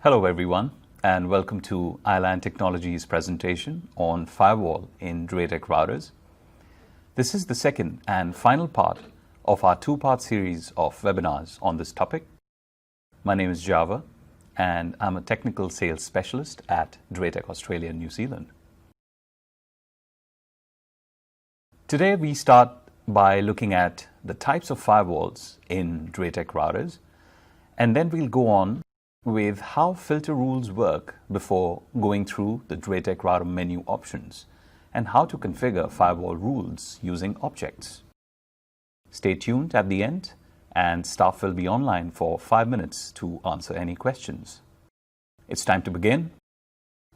Hello everyone, and welcome to Island Technologies presentation on firewall in Draytech routers. This is the second and final part of our two-part series of webinars on this topic. My name is Java, and I'm a technical sales specialist at Draytech Australia and New Zealand. Today we start by looking at the types of firewalls in Draytech routers, and then we'll go on with how filter rules work before going through the Draytech router menu options and how to configure firewall rules using objects. Stay tuned at the end, and staff will be online for 5 minutes to answer any questions. It's time to begin.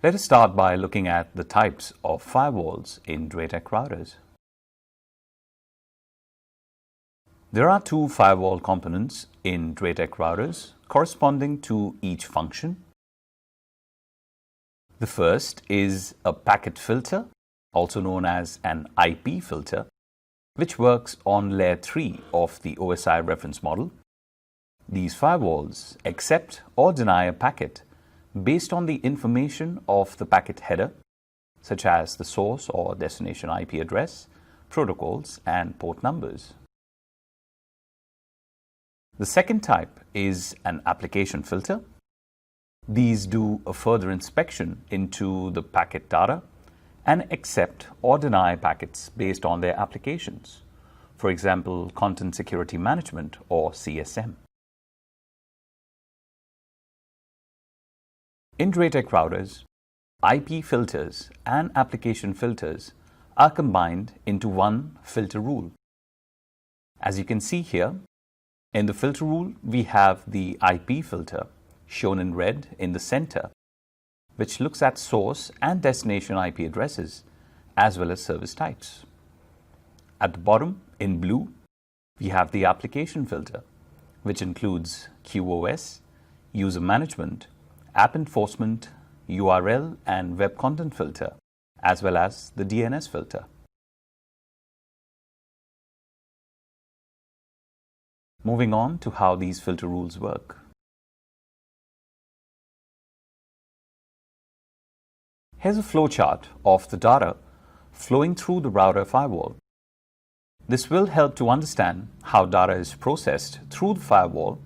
Let us start by looking at the types of firewalls in Draytech routers. There are two firewall components in Draytech routers corresponding to each function. The first is a packet filter, also known as an IP filter, which works on layer 3 of the OSI reference model. These firewalls accept or deny a packet based on the information of the packet header, such as the source or destination IP address, protocols, and port numbers. The second type is an application filter. These do a further inspection into the packet data and accept or deny packets based on their applications, for example, Content Security Management or CSM. In Draytech routers, IP filters and application filters are combined into one filter rule. As you can see here, in the filter rule, we have the IP filter, shown in red in the center, which looks at source and destination IP addresses, as well as service types. At the bottom, in blue, we have the application filter, which includes QoS, user management, app enforcement, URL and web content filter, as well as the DNS filter. Moving on to how these filter rules work. Here's a flowchart of the data flowing through the router firewall. This will help to understand how data is processed through the firewall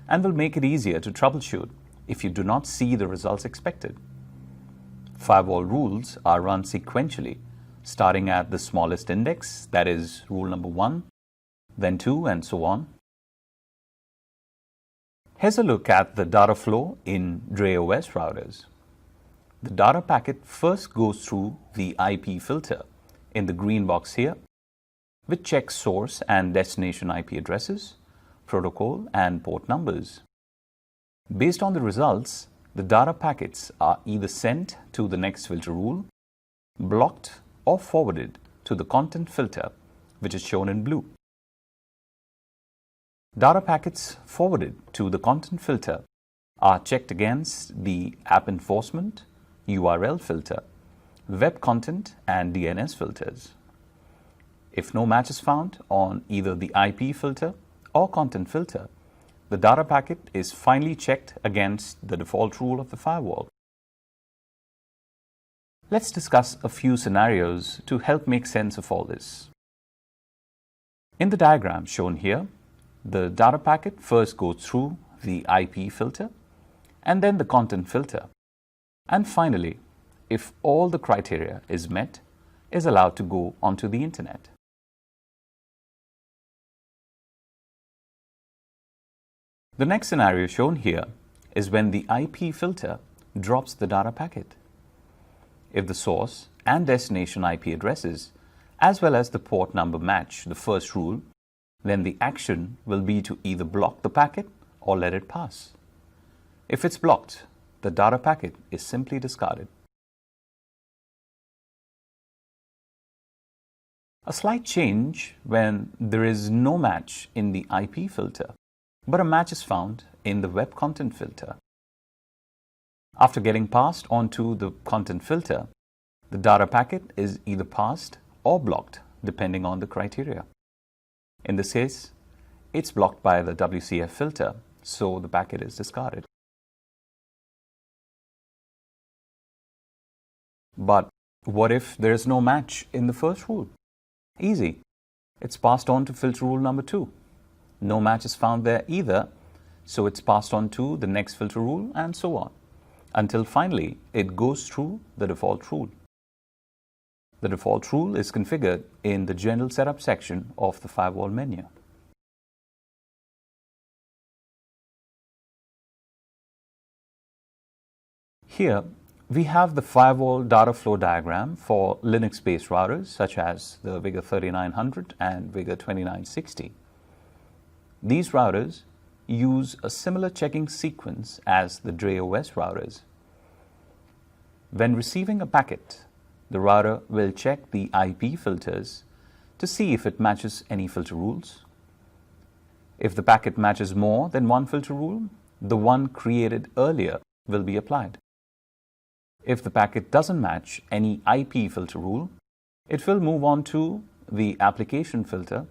and will make it easier to troubleshoot if you do not see the results expected. Firewall rules are run sequentially, starting at the smallest index, that is rule number 1, then 2, and so on. Here's a look at the data flow in DrayOS routers. The data packet first goes through the IP filter in the green box here, which checks source and destination IP addresses, protocol, and port numbers. Based on the results, the data packets are either sent to the next filter rule, blocked, or forwarded to the content filter, which is shown in blue. Data packets forwarded to the content filter are checked against the app enforcement, URL filter, web content, and DNS filters. If no match is found on either the IP filter or content filter, the data packet is finally checked against the default rule of the firewall. Let's discuss a few scenarios to help make sense of all this. In the diagram shown here, the data packet first goes through the IP filter and then the content filter, and finally, if all the criteria is met, is allowed to go onto the internet. The next scenario shown here is when the IP filter drops the data packet. If the source and destination IP addresses as well as the port number match the first rule, then the action will be to either block the packet or let it pass. If it's blocked, the data packet is simply discarded. A slight change when there is no match in the IP filter, but a match is found in the web content filter. After getting passed onto the content filter, the data packet is either passed or blocked depending on the criteria. In this case, it's blocked by the WCF filter, so the packet is discarded. But what if there is no match in the first rule? Easy. It's passed on to filter rule number 2. No match is found there either, so it's passed on to the next filter rule, and so on, until finally it goes through the default rule. The default rule is configured in the General Setup section of the firewall menu. Here, we have the firewall data flow diagram for Linux-based routers such as the VIGA 3900 and VIGA 2960. These routers use a similar checking sequence as the DreOS routers. When receiving a packet, the router will check the IP filters to see if it matches any filter rules. If the packet matches more than one filter rule, the one created earlier will be applied. If the packet doesn't match any IP filter rule, it will move on to the application filter,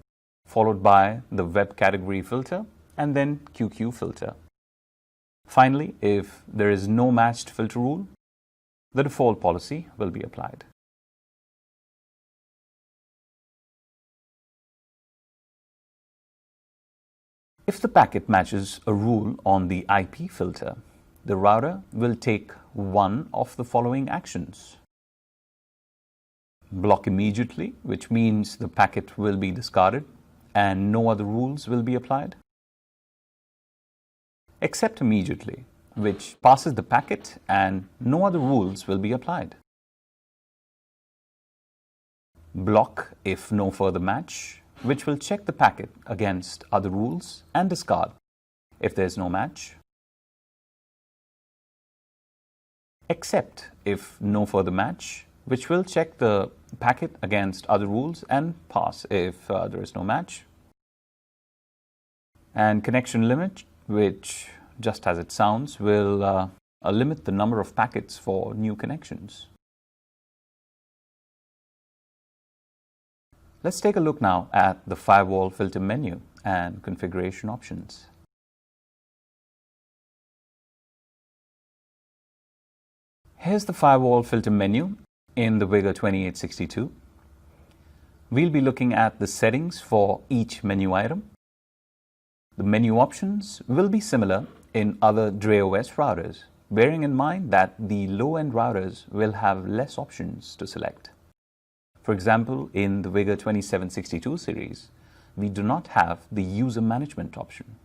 followed by the web category filter, and then QQ filter. Finally, if there is no matched filter rule, the default policy will be applied. If the packet matches a rule on the IP filter, the router will take one of the following actions. Block immediately, which means the packet will be discarded and no other rules will be applied. Accept immediately, which passes the packet and no other rules will be applied. Block if no further match, which will check the packet against other rules and discard if there is no match. Accept if no further match, which will check the packet against other rules and pass if there is no match. And connection limit, which, just as it sounds, will limit the number of packets for new connections. Let's take a look now at the firewall filter menu and configuration options. Here's the firewall filter menu in the VIGA 2862. We'll be looking at the settings for each menu item. The menu options will be similar in other DreOS routers, bearing in mind that the low-end routers will have less options to select. For example, in the VIGA 2762 series, we do not have the user management option.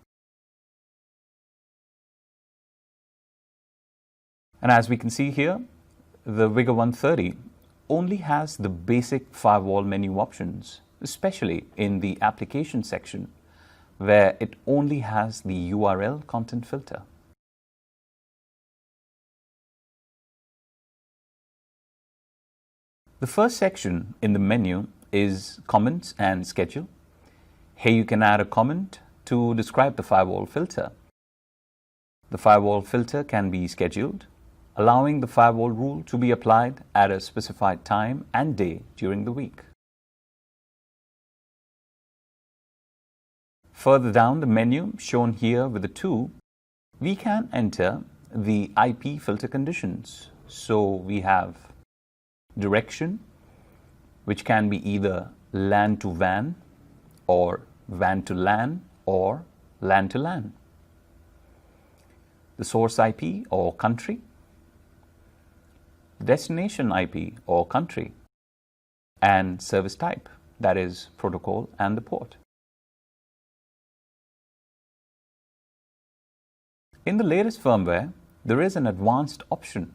And as we can see here, the VIGA 130 only has the basic firewall menu options, especially in the application section, where it only has the URL content filter. The first section in the menu is Comments and Schedule. Here you can add a comment to describe the firewall filter. The firewall filter can be scheduled, allowing the firewall rule to be applied at a specified time and day during the week. Further down the menu, shown here with the 2, we can enter the IP filter conditions. So we have direction, which can be either LAN to WAN, or WAN to LAN, or LAN to LAN. The source IP or country, destination IP or country, and service type, that is protocol and the port. In the latest firmware, there is an advanced option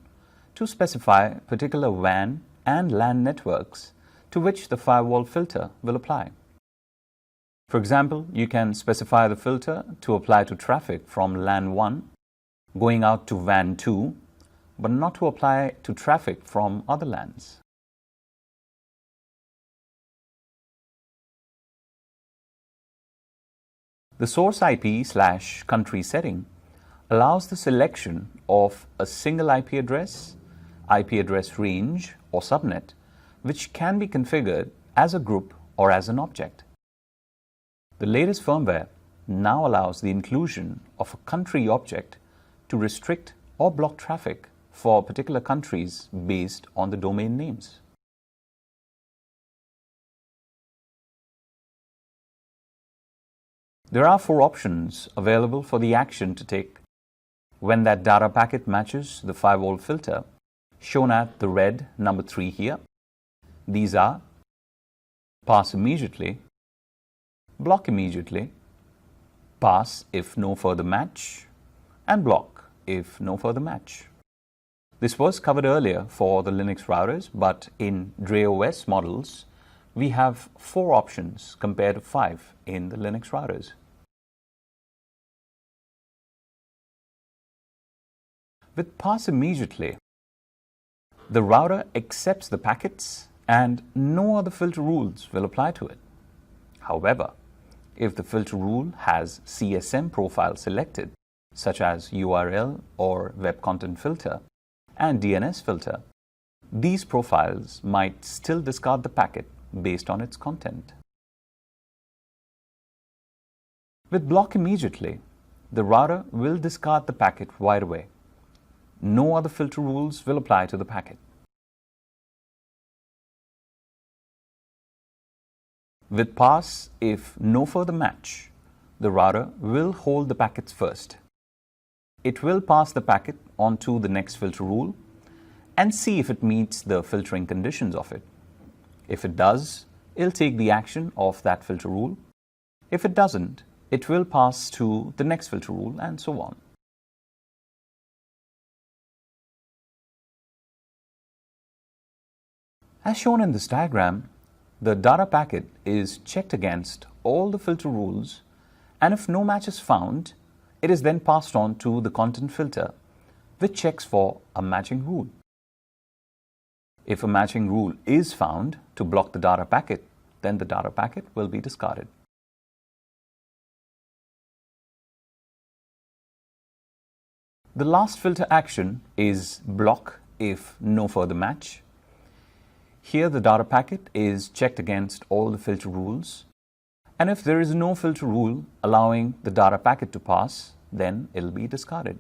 to specify particular WAN and LAN networks to which the firewall filter will apply. For example, you can specify the filter to apply to traffic from LAN 1 going out to WAN 2, but not to apply to traffic from other LANs. The source IP/country setting allows the selection of a single IP address range, or subnet, which can be configured as a group or as an object. The latest firmware now allows the inclusion of a country object to restrict or block traffic for particular countries based on the domain names. There are 4 options available for the action to take when that data packet matches the firewall filter, shown at the red number 3 here. These are pass immediately, block immediately, pass if no further match, and block if no further match. This was covered earlier for the Linux routers, but in DreOS models, we have 4 options compared to 5 in the Linux routers. With pass immediately, the router accepts the packets and no other filter rules will apply to it. However, if the filter rule has CSM profile selected, such as URL or web content filter and DNS filter, these profiles might still discard the packet based on its content. With block immediately, the router will discard the packet right away. No other filter rules will apply to the packet. With pass if no further match, the router will hold the packets first. It will pass the packet on to the next filter rule and see if it meets the filtering conditions of it. If it does, it'll take the action of that filter rule. If it doesn't, it will pass to the next filter rule and so on. As shown in this diagram, the data packet is checked against all the filter rules, and if no match is found, it is then passed on to the content filter, which checks for a matching rule. If a matching rule is found to block the data packet, then the data packet will be discarded. The last filter action is block if no further match. Here the data packet is checked against all the filter rules, and if there is no filter rule allowing the data packet to pass, then it will be discarded.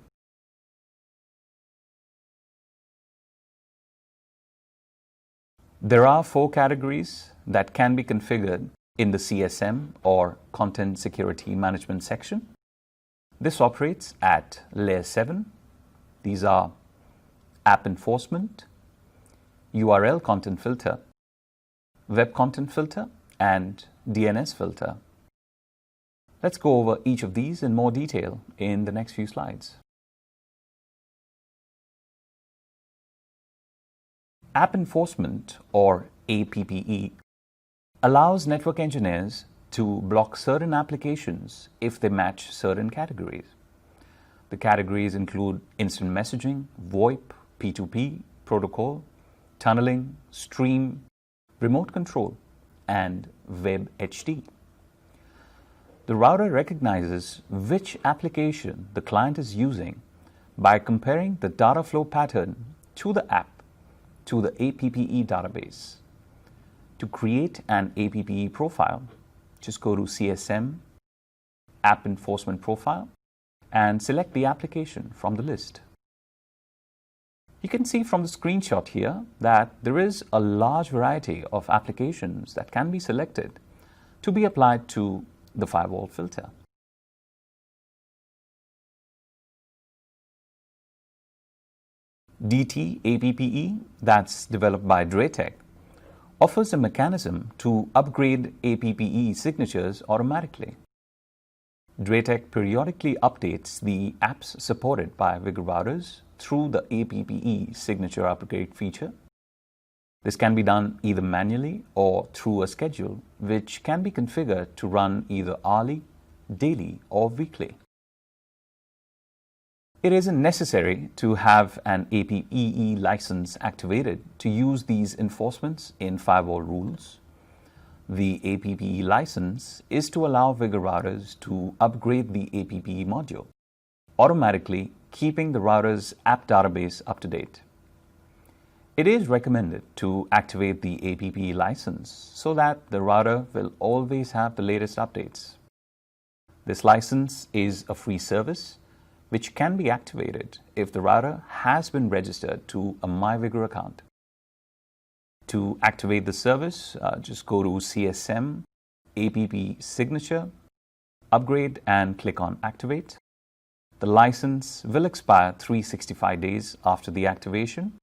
There are 4 categories that can be configured in the CSM or Content Security Management section. This operates at layer 7. These are app enforcement, URL content filter, web content filter, and DNS filter. Let's go over each of these in more detail in the next few slides. App enforcement, or APPE, allows network engineers to block certain applications if they match certain categories. The categories include instant messaging, VoIP, P2P, protocol, tunneling, stream, remote control, and WebHD. The router recognizes which application the client is using by comparing the data flow pattern to the app to the APPE database. To create an APPE profile, just go to CSM, App Enforcement Profile, and select the application from the list. You can see from the screenshot here that there is a large variety of applications that can be selected to be applied to the firewall filter. DT APPE, that's developed by Dretec, offers a mechanism to upgrade APPE signatures automatically. Dretec periodically updates the apps supported by Vigor routers through the APPE signature upgrade feature. This can be done either manually or through a schedule, which can be configured to run either hourly, daily, or weekly. It isn't necessary to have an APPE license activated to use these enforcements in firewall rules. The APPE license is to allow Vigor routers to upgrade the APPE module, automatically keeping the router's app database up to date. It is recommended to activate the APPE license so that the router will always have the latest updates. This license is a free service, which can be activated if the router has been registered to a MyVigor account. To activate the service, just go to CSM, APP Signature, Upgrade, and click on Activate. The license will expire 365 days after the activation.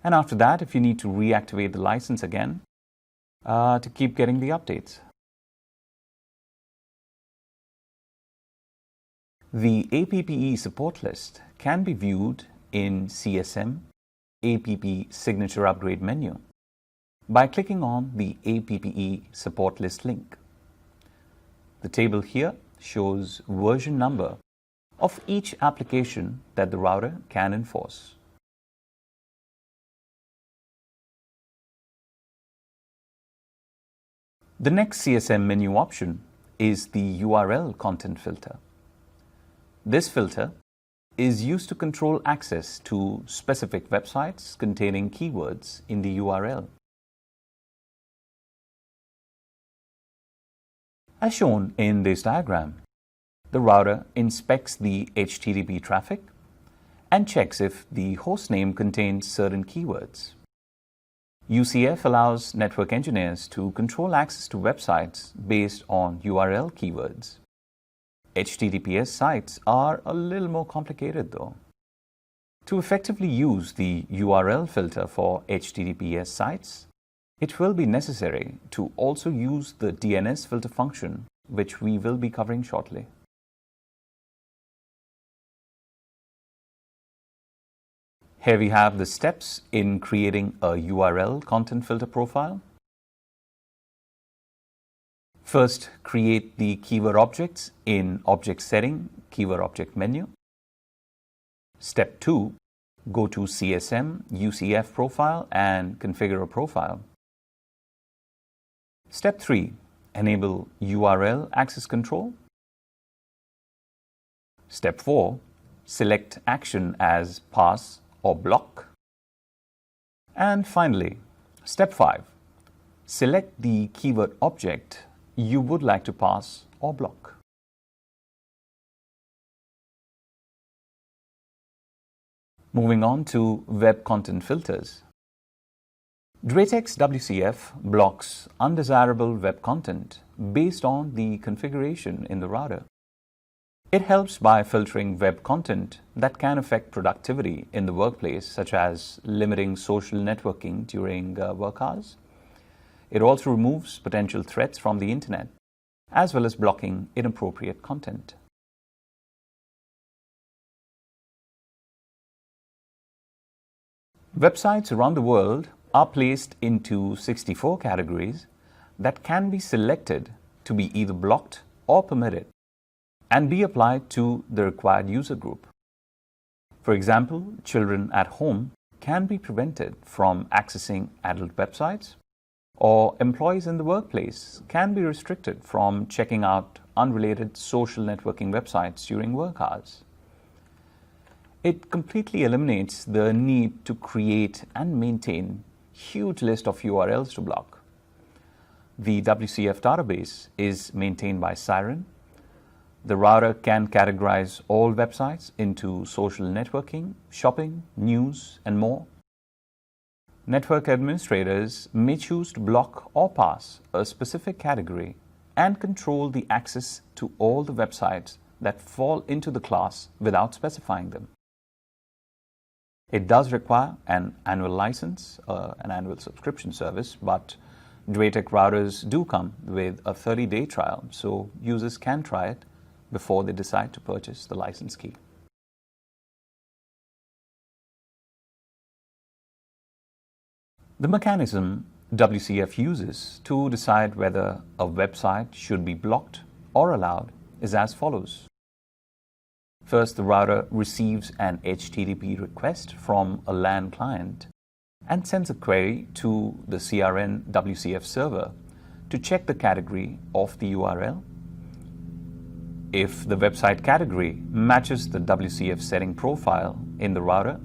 And after that, if you need to reactivate the license again to keep getting the updates. The APPE support list can be viewed in CSM APP Signature Upgrade menu by clicking on the APPE support list link. The table here shows version number of each application that the router can enforce. The next CSM menu option is the URL content filter. This filter is used to control access to specific websites containing keywords in the URL. As shown in this diagram, the router inspects the HTTP traffic and checks if the hostname contains certain keywords. UCF allows network engineers to control access to websites based on URL keywords. HTTPS sites are a little more complicated though. To effectively use the URL filter for HTTPS sites, it will be necessary to also use the DNS filter function, which we will be covering shortly. Here we have the steps in creating a URL content filter profile. First, create the keyword objects in Object Setting, Keyword Object menu. Step 2, go to CSM, UCF profile and configure a profile. Step 3, enable URL access control. Step 4, select action as pass or block. And finally, step 5, select the keyword object you would like to pass or block. Moving on to web content filters. Dratex WCF blocks undesirable web content based on the configuration in the router. It helps by filtering web content that can affect productivity in the workplace, such as limiting social networking during work hours. It also removes potential threats from the internet, as well as blocking inappropriate content. Websites around the world are placed into 64 categories that can be selected to be either blocked or permitted and be applied to the required user group. For example, children at home can be prevented from accessing adult websites, or employees in the workplace can be restricted from checking out unrelated social networking websites during work hours. It completely eliminates the need to create and maintain a huge list of URLs to block. The WCF database is maintained by Siren. The router can categorize all websites into social networking, shopping, news, and more. Network administrators may choose to block or pass a specific category and control the access to all the websites that fall into the class without specifying them. It does require an annual license, an annual subscription service, but Dratex routers do come with a 30-day trial, so users can try it before they decide to purchase the license key. The mechanism WCF uses to decide whether a website should be blocked or allowed is as follows. First, the router receives an HTTP request from a LAN client and sends a query to the CRN WCF server to check the category of the URL. If the website category matches the WCF setting profile in the router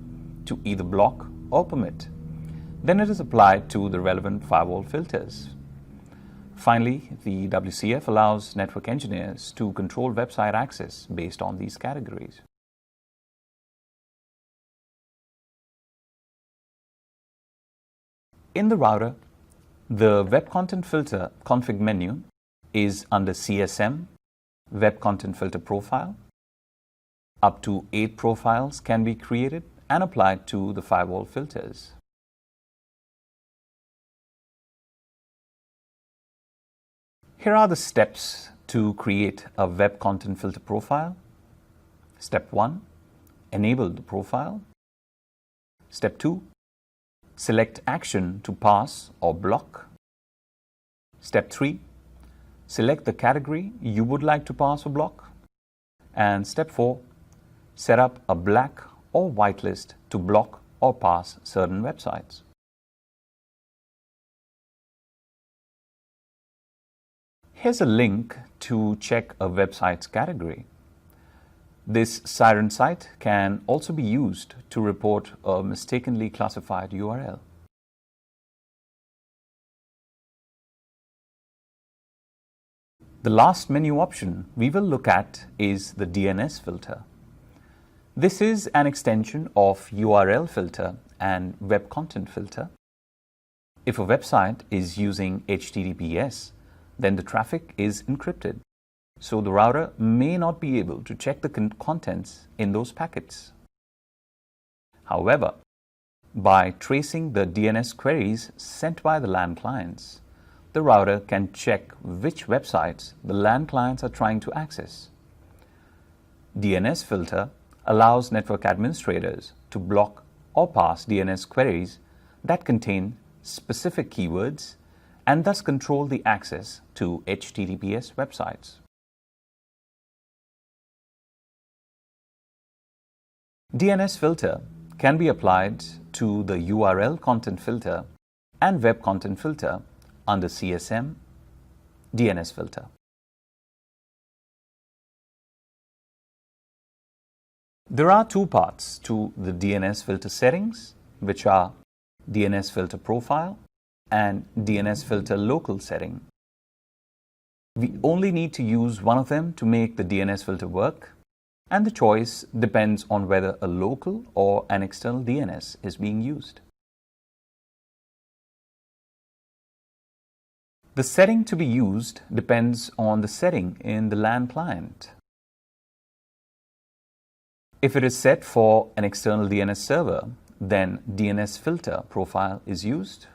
to either block or permit, then it is applied to the relevant firewall filters. Finally, the WCF allows network engineers to control website access based on these categories. In the router, the Web Content Filter config menu is under CSM, Web Content Filter Profile. Up to 8 profiles can be created and applied to the firewall filters. Here are the steps to create a Web Content Filter profile. Step 1, enable the profile. Step 2, select action to pass or block. Step 3, select the category you would like to pass or block. And step 4, set up a black or whitelist to block or pass certain websites. Here's a link to check a website's category. This siren site can also be used to report a mistakenly classified URL. The last menu option we will look at is the DNS filter. This is an extension of URL filter and web content filter. If a website is using HTTPS, then the traffic is encrypted, so the router may not be able to check the contents in those packets. However, by tracing the DNS queries sent by the LAN clients, the router can check which websites the LAN clients are trying to access. DNS filter allows network administrators to block or pass DNS queries that contain specific keywords and thus control the access to HTTPS websites. DNS filter can be applied to the URL content filter and web content filter under CSM, DNS filter. There are 2 parts to the DNS filter settings, which are DNS filter profile and DNS filter local setting. We only need to use one of them to make the DNS filter work, and the choice depends on whether a local or an external DNS is being used. The setting to be used depends on the setting in the LAN client. If it is set for an external DNS server, then DNS filter profile is used.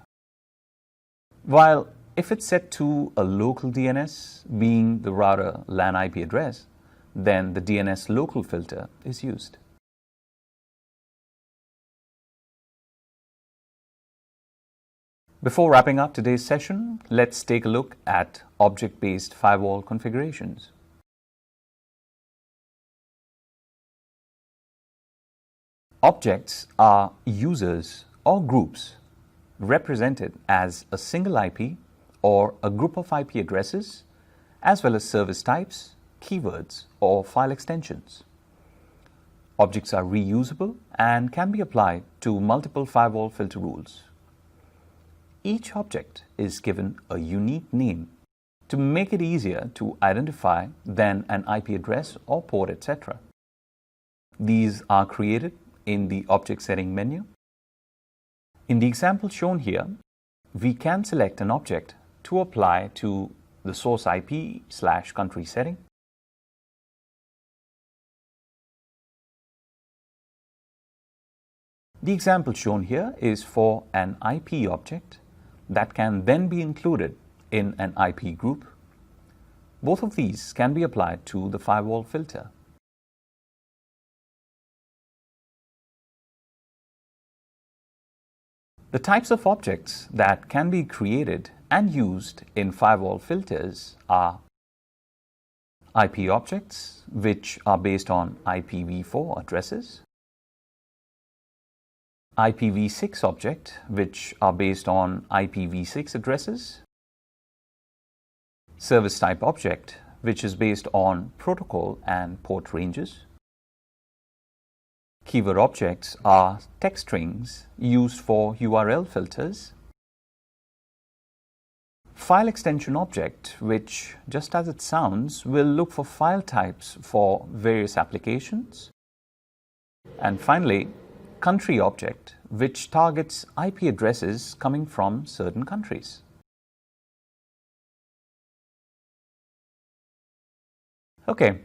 While if it's set to a local DNS, being the router LAN IP address, then the DNS local filter is used. Before wrapping up today's session, let's take a look at object-based firewall configurations. Objects are users or groups represented as a single IP or a group of IP addresses, as well as service types, keywords, or file extensions. Objects are reusable and can be applied to multiple firewall filter rules. Each object is given a unique name to make it easier to identify than an IP address or port, etc. These are created in the Object Setting menu. In the example shown here, we can select an object to apply to the source IP/country setting. The example shown here is for an IP object that can then be included in an IP group. Both of these can be applied to the firewall filter. The types of objects that can be created and used in firewall filters are IP objects, which are based on IPv4 addresses, IPv6 object, which are based on IPv6 addresses, service type object, which is based on protocol and port ranges. Keyword objects are text strings used for URL filters. File extension object, which, just as it sounds, will look for file types for various applications. And finally, country object, which targets IP addresses coming from certain countries. Okay,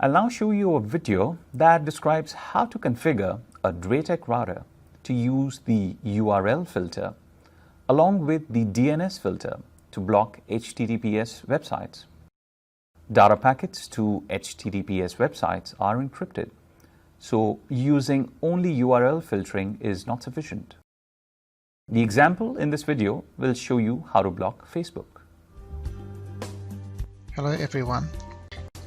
I'll now show you a video that describes how to configure a Draytech router to use the URL filter along with the DNS filter to block HTTPS websites. Data packets to HTTPS websites are encrypted, so using only URL filtering is not sufficient. The example in this video will show you how to block Facebook. Hello everyone.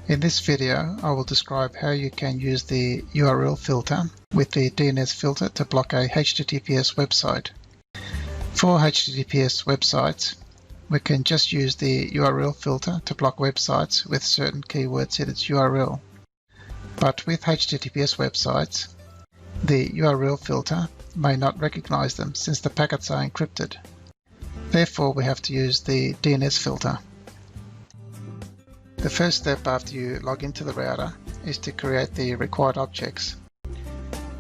In this video, I will describe how you can use the URL filter with the DNS filter to block a HTTPS website. For HTTPS websites, we can just use the URL filter to block websites with certain keywords in its URL. But with HTTPS websites, the URL filter may not recognize them since the packets are encrypted. Therefore, we have to use the DNS filter. The first step after you log into the router is to create the required objects.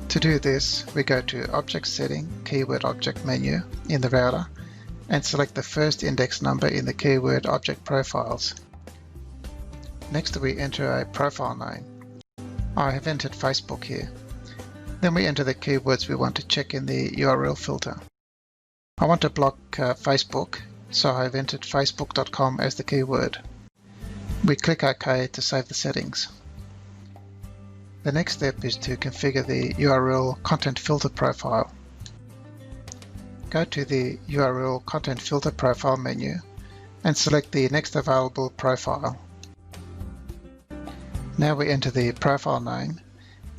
To do this, we go to Object Setting, Keyword Object menu in the router and select the first index number in the keyword object profiles. Next, we enter a profile name. I have entered Facebook here. Then we enter the keywords we want to check in the URL filter. I want to block Facebook, so I have entered facebook.com as the keyword. We click OK to save the settings. The next step is to configure the URL content filter profile. Go to the URL content filter profile menu and select the next available profile. Now we enter the profile name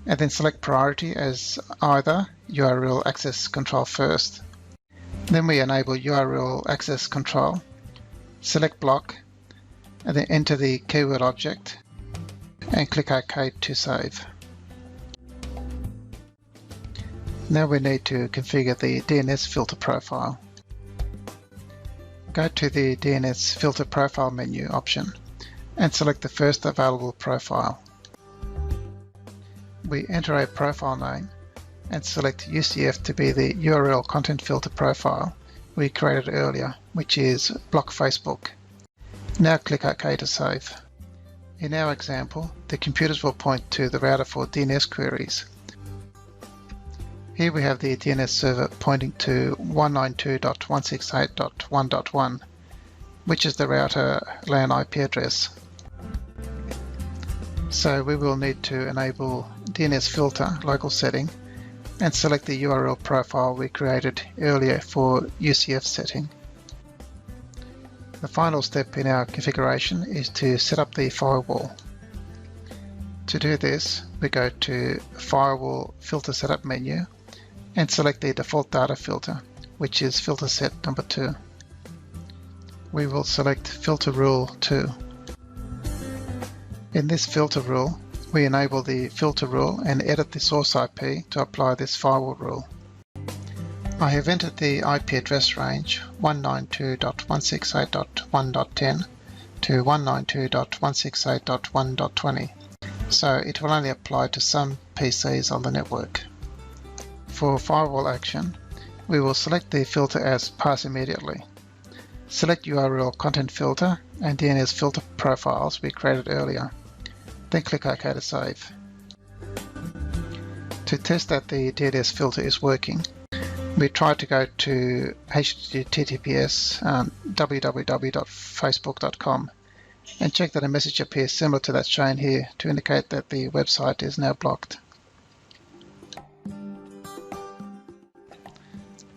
and then select priority as either URL access control first. Then we enable URL access control, select block, and then enter the keyword object and click OK to save. Now we need to configure the DNS filter profile. Go to the DNS filter profile menu option and select the first available profile. We enter a profile name and select UCF to be the URL content filter profile we created earlier, which is block Facebook. Now click OK to save. In our example, the computers will point to the router for DNS queries. Here we have the DNS server pointing to 192.168.1.1, which is the router LAN IP address. So we will need to enable DNS filter local setting and select the URL profile we created earlier for UCF setting. The final step in our configuration is to set up the firewall. To do this, we go to Firewall Filter Setup menu and select the default data filter, which is filter set number 2. We will select filter rule 2. In this filter rule, we enable the filter rule and edit the source IP to apply this firewall rule. I have entered the IP address range 192.168.1.10 to 192.168.1.20, so it will only apply to some PCs on the network. For firewall action, we will select the filter as pass immediately. Select URL content filter and DNS filter profiles we created earlier. Then click OK to save. To test that the DNS filter is working, we try to go to https www.facebook.com and check that a message appears similar to that shown here to indicate that the website is now blocked.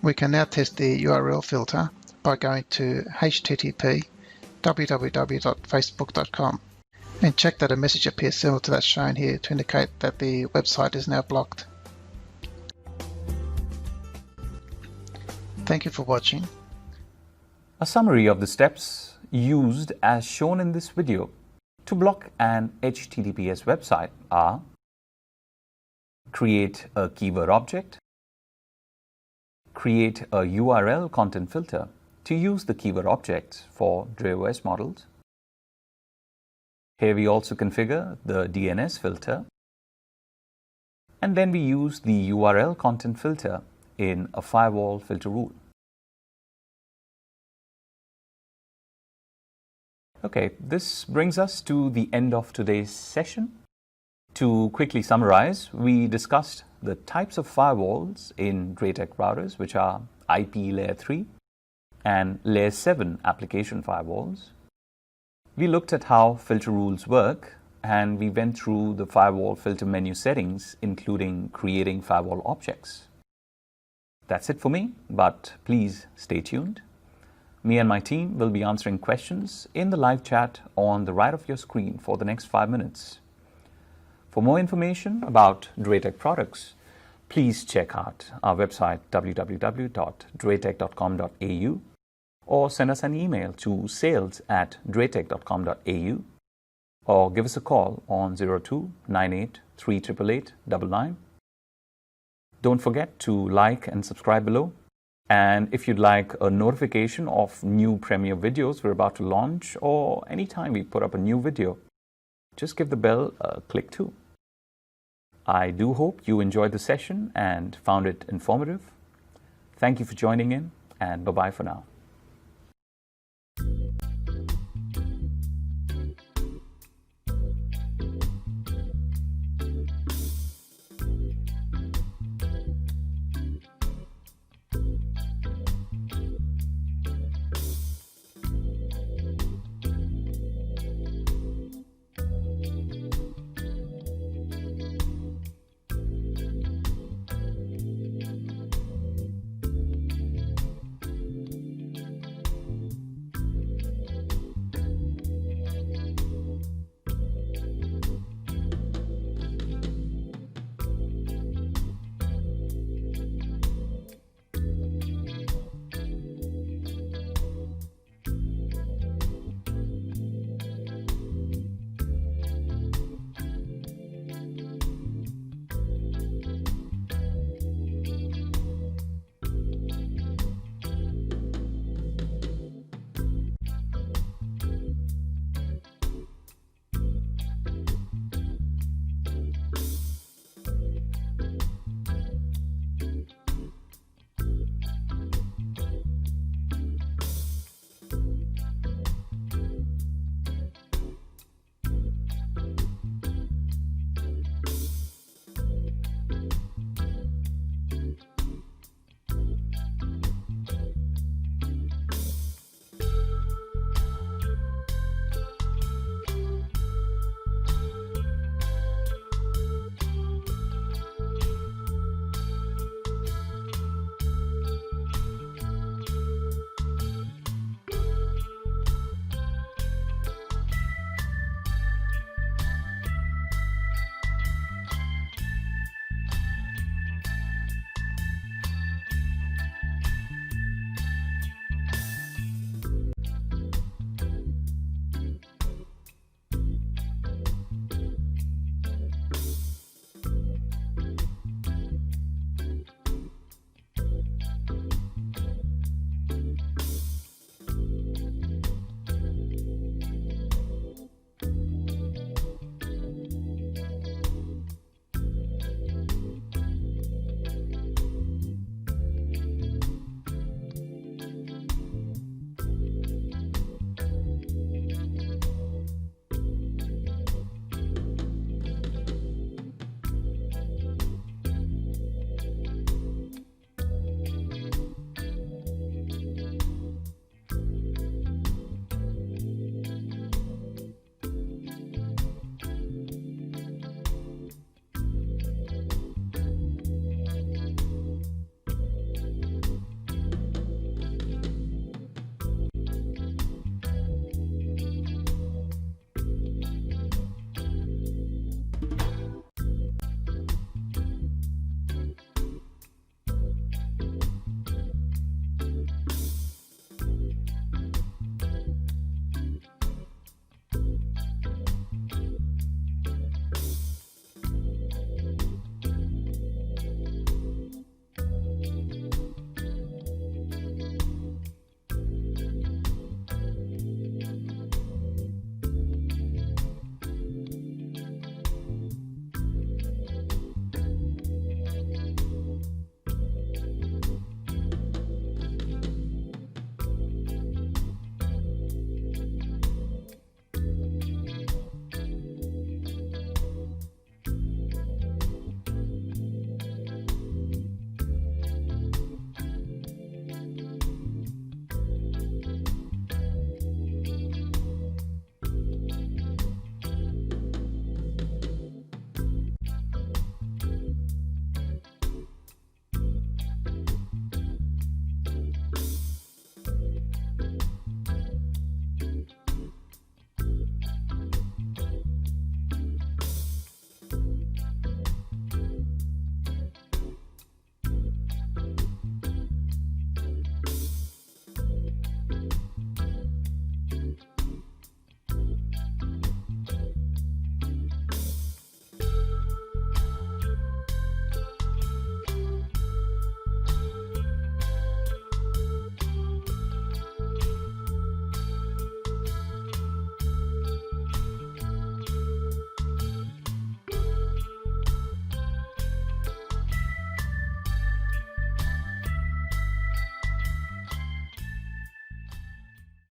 We can now test the URL filter by going to http www.facebook.com and check that a message appears similar to that shown here to indicate that the website is now blocked. Thank you for watching. A summary of the steps used as shown in this video to block an HTTPS website are: create a keyword object, create a URL content filter to use the keyword objects for DrayOS models. Here we also configure the DNS filter and then we use the URL content filter in a firewall filter rule. Okay, this brings us to the end of today's session. To quickly summarize, we discussed the types of firewalls in DRATEC routers, which are IP Layer 3 and Layer 7 application firewalls. We looked at how filter rules work, and we went through the firewall filter menu settings, including creating firewall objects. That's it for me, but please stay tuned. Me and my team will be answering questions in the live chat on the right of your screen for the next 5 minutes. For more information about DRATEC products, please check out our website www.dratec.com.au or send us an email to sales@dratec.com.au or give us a call on 0298 388 99. Don't forget to like and subscribe below. And if you'd like a notification of new Premiere videos we're about to launch, or anytime we put up a new video, just give the bell a click too. I do hope you enjoyed the session and found it informative. Thank you for joining in, and bye-bye for now.